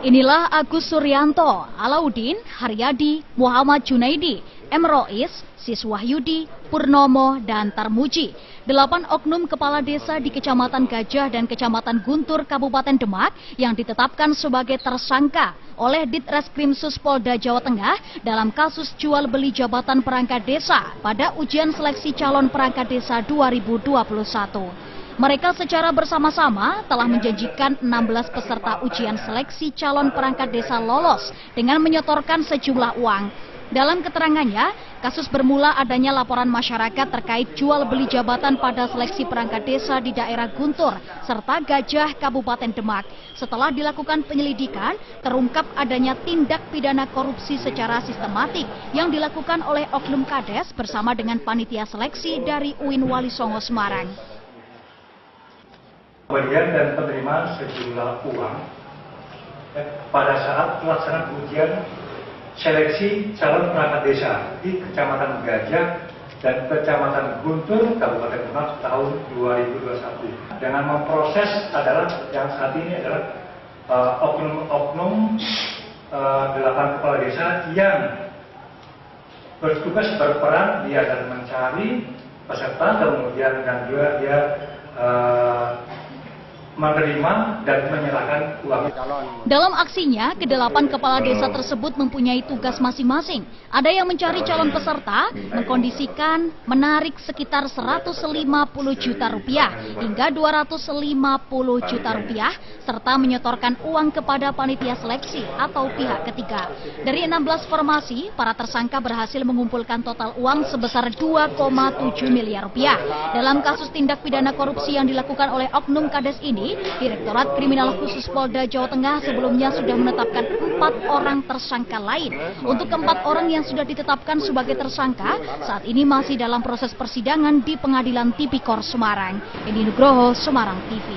Inilah Agus Suryanto, Alauddin, Haryadi, Muhammad Junaidi, M. Rois, Siswahyudi, Purnomo, dan Tarmuji. 8 oknum kepala desa di Kecamatan Gajah dan Kecamatan Guntur, Kabupaten Demak yang ditetapkan sebagai tersangka oleh Ditreskrimsus Polda Jawa Tengah dalam kasus jual beli jabatan perangkat desa pada ujian seleksi calon perangkat desa 2021. Mereka secara bersama-sama telah menjanjikan 16 peserta ujian seleksi calon perangkat desa lolos dengan menyetorkan sejumlah uang. Dalam keterangannya, kasus bermula adanya laporan masyarakat terkait jual beli jabatan pada seleksi perangkat desa di daerah Guntur serta Gajah, Kabupaten Demak. Setelah dilakukan penyelidikan, terungkap adanya tindak pidana korupsi secara sistematik yang dilakukan oleh oknum Kades bersama dengan panitia seleksi dari UIN Wali Songo Semarang. Pemberian dan penerimaan sejumlah uang pada saat pelaksanaan ujian seleksi calon perangkat desa di Kecamatan Gajah dan Kecamatan Guntur, Kabupaten Demak tahun 2021. Dengan memproses adalah yang saat ini adalah oknum 8 kepala desa yang bertugas berperan dia dan mencari peserta, kemudian dan juga dia menerima dan menyerahkan uang. Dalam aksinya, ke-8 kepala desa tersebut mempunyai tugas masing-masing. Ada yang mencari calon peserta, mengkondisikan, menarik sekitar 150 juta rupiah hingga 250 juta rupiah, serta menyetorkan uang kepada panitia seleksi atau pihak ketiga. Dari 16 formasi, para tersangka berhasil mengumpulkan total uang sebesar 2,7 miliar rupiah. Dalam kasus tindak pidana korupsi yang dilakukan oleh oknum Kades ini, Direktorat Kriminal Khusus Polda Jawa Tengah sebelumnya sudah menetapkan 4 orang tersangka lain. Untuk ke-4 orang yang sudah ditetapkan sebagai tersangka, saat ini masih dalam proses persidangan di Pengadilan Tipikor Semarang. Edi Nugroho, Semarang TV.